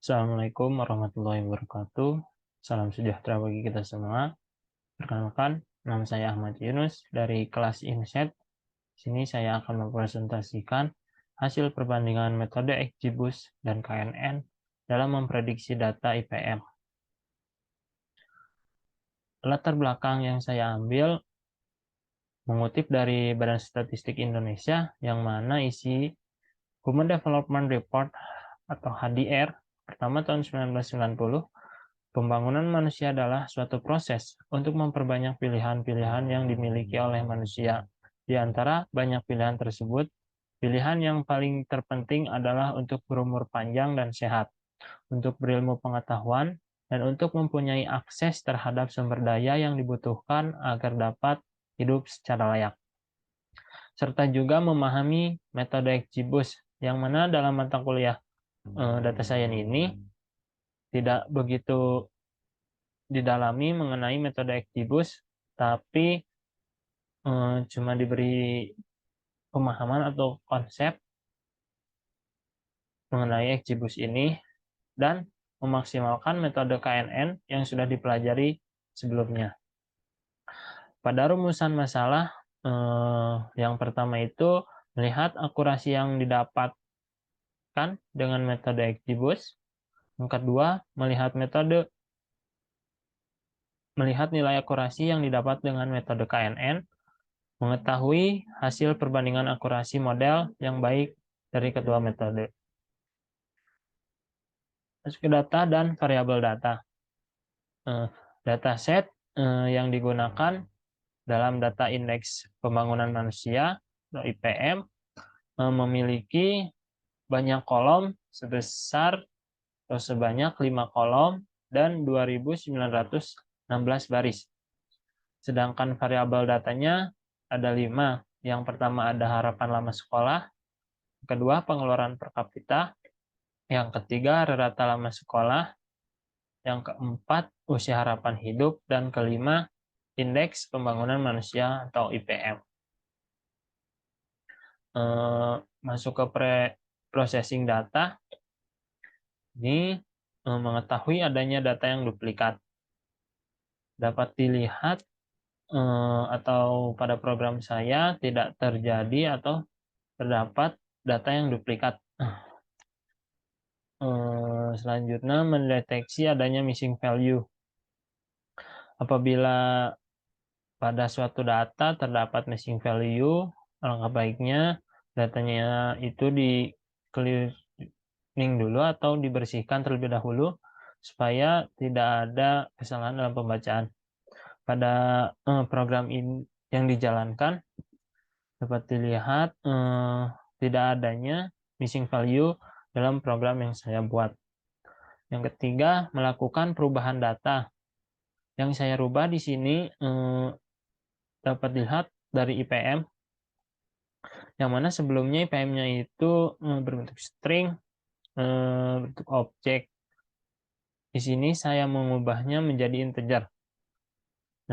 Assalamualaikum warahmatullahi wabarakatuh. Salam sejahtera bagi kita semua. Perkenalkan, nama saya Ahmad Yunus dari kelas Inset. Sini saya akan mempresentasikan hasil perbandingan metode XGBoost dan KNN dalam memprediksi data IPM. Latar belakang yang saya ambil mengutip dari Badan Statistik Indonesia, yang mana isi Human Development Report atau HDR pertama tahun 1990. Pembangunan manusia adalah suatu proses untuk memperbanyak pilihan-pilihan yang dimiliki oleh manusia. Di antara banyak pilihan tersebut, pilihan yang paling terpenting adalah untuk berumur panjang dan sehat, untuk berilmu pengetahuan, dan untuk mempunyai akses terhadap sumber daya yang dibutuhkan agar dapat hidup secara layak. Serta juga memahami metode XGBoost, yang mana dalam mata kuliah data science ini tidak begitu didalami mengenai metode XGBoost, tapi cuma diberi pemahaman atau konsep mengenai XGBoost ini dan memaksimalkan metode KNN yang sudah dipelajari sebelumnya. Pada rumusan masalah, yang pertama itu melihat akurasi yang didapatkan dengan metode XGBoost. Yang kedua, melihat nilai akurasi yang didapat dengan metode KNN. Mengetahui hasil perbandingan akurasi model yang baik dari kedua metode. Masuk ke data dan variabel data. Dataset yang digunakan dalam data indeks pembangunan manusia atau IPM memiliki banyak kolom sebesar atau sebanyak 5 kolom dan 2.916 baris. Sedangkan variabel datanya ada 5. Yang pertama ada harapan lama sekolah, yang kedua pengeluaran per kapita, yang ketiga rata lama sekolah, yang keempat usia harapan hidup, dan kelima indeks pembangunan manusia atau IPM. Masuk ke processing data, ini mengetahui adanya data yang duplikat. Dapat dilihat atau pada program saya tidak terjadi atau terdapat data yang duplikat. Selanjutnya mendeteksi adanya missing value. Apabila pada suatu data terdapat missing value, alangkah baiknya datanya itu di cleaning dulu atau dibersihkan terlebih dahulu supaya tidak ada kesalahan dalam pembacaan. Pada program ini yang dijalankan dapat dilihat tidak adanya missing value dalam program yang saya buat. Yang ketiga, melakukan perubahan data. Yang saya rubah di sini dapat dilihat dari IPM, yang mana sebelumnya IPM-nya itu berbentuk string, bentuk objek. Di sini saya mengubahnya menjadi integer.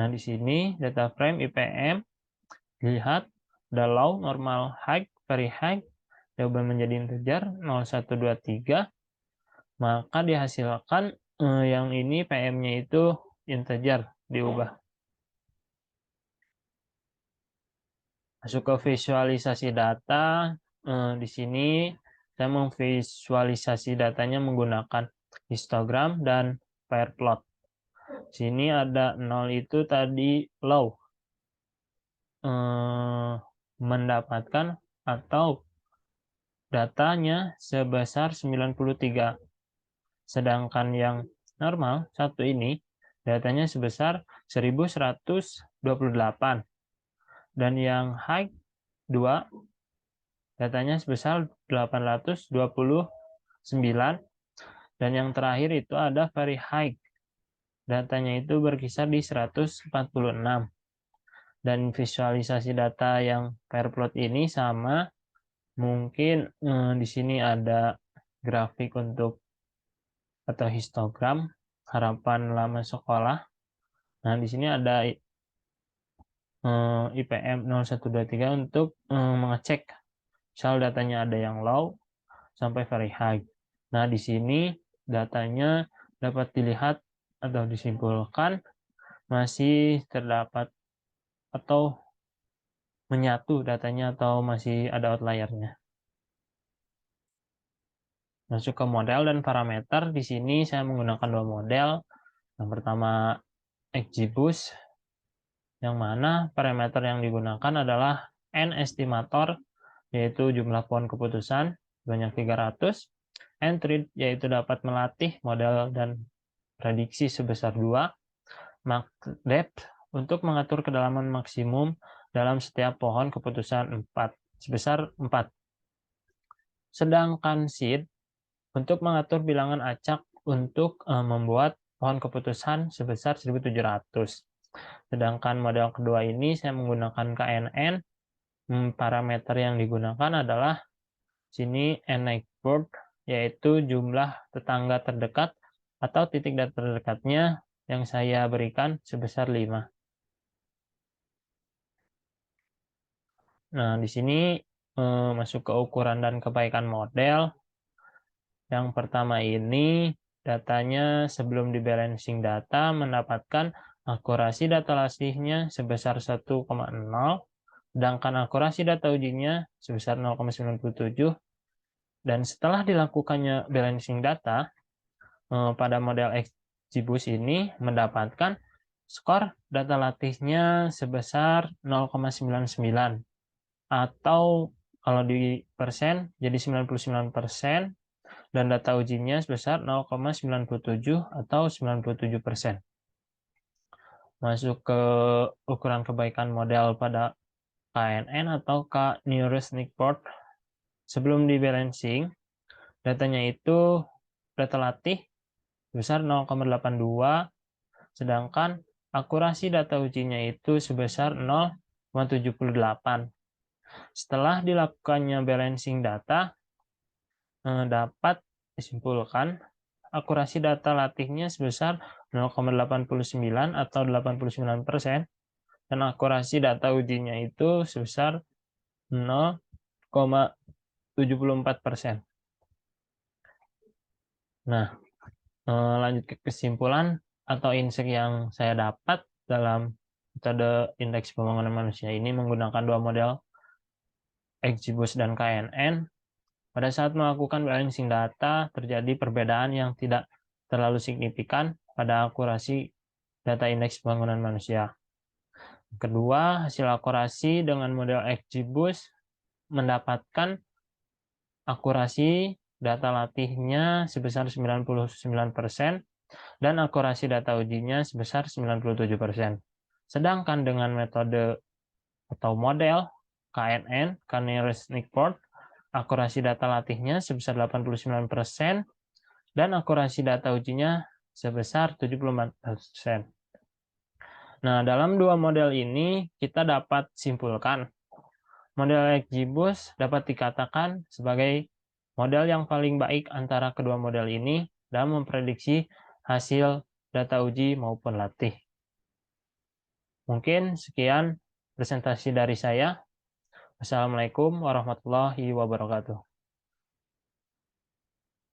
Nah, di sini data frame IPM dilihat ada low, normal, high, very high, diubah menjadi integer 0, 1, 2, 3. Maka dihasilkan yang ini PM-nya itu integer diubah. Masuk ke visualisasi data. Di sini saya memvisualisasi datanya menggunakan histogram dan plot. Sini ada 0 itu tadi low. Mendapatkan atau datanya sebesar 93. Sedangkan yang normal, 1 ini, datanya sebesar 1128. Dan yang high, 2, datanya sebesar 829. Dan yang terakhir itu ada very high. Datanya itu berkisar di 146. Dan visualisasi data yang pair plot ini sama. Mungkin di sini ada grafik untuk atau histogram harapan lama sekolah. Nah, di sini ada IPM 0123 untuk mengecek misal datanya ada yang low sampai very high. Nah, di sini datanya dapat dilihat atau disimpulkan masih terdapat atau menyatu datanya atau masih ada outlier-nya. Masuk ke model dan parameter, di sini saya menggunakan dua model. Yang pertama XGBoost, yang mana parameter yang digunakan adalah N estimator, yaitu jumlah pohon keputusan banyak 300, N treat, yaitu dapat melatih model dan prediksi sebesar 2, Max depth, untuk mengatur kedalaman maksimum dalam setiap pohon keputusan 4, sebesar 4. Sedangkan seed, untuk mengatur bilangan acak untuk membuat pohon keputusan sebesar 1700. Sedangkan model kedua ini saya menggunakan KNN. Parameter yang digunakan adalah sini N-board, yaitu jumlah tetangga terdekat atau titik data terdekatnya yang saya berikan sebesar 5. Nah, di sini masuk ke ukuran dan kebaikan model. Yang pertama ini datanya sebelum di balancing data mendapatkan akurasi data latihnya sebesar 1,0, sedangkan akurasi data ujinya sebesar 0,97, dan setelah dilakukannya balancing data pada model XGBoost ini mendapatkan skor data latihnya sebesar 0,99, atau kalau di persen jadi 99%, dan data ujinya sebesar 0,97 atau 97%. Masuk ke ukuran kebaikan model pada KNN atau K-nearest Nickport. Sebelum di balancing, datanya itu data latih sebesar 0,82, sedangkan akurasi data ujinya itu sebesar 0,78. Setelah dilakukannya balancing data, dapat disimpulkan akurasi data latihnya sebesar 0,89 atau 89%, dan akurasi data ujinya itu sebesar 0,74%. Nah, lanjut ke kesimpulan atau insight yang saya dapat dalam metode indeks pembangunan manusia ini menggunakan dua model XGBoost dan KNN. Pada saat melakukan balancing data, terjadi perbedaan yang tidak terlalu signifikan pada akurasi data indeks pembangunan manusia. Kedua, hasil akurasi dengan model XGBoost mendapatkan akurasi data latihnya sebesar 99% dan akurasi data ujinya sebesar 97%. Sedangkan dengan metode atau model KNN, K-nearest Nickport, akurasi data latihnya sebesar 89% dan akurasi data ujinya sebesar 74%. Nah, dalam dua model ini kita dapat simpulkan model XGBoost dapat dikatakan sebagai model yang paling baik antara kedua model ini dalam memprediksi hasil data uji maupun latih. Mungkin sekian presentasi dari saya. Wassalamualaikum warahmatullahi wabarakatuh.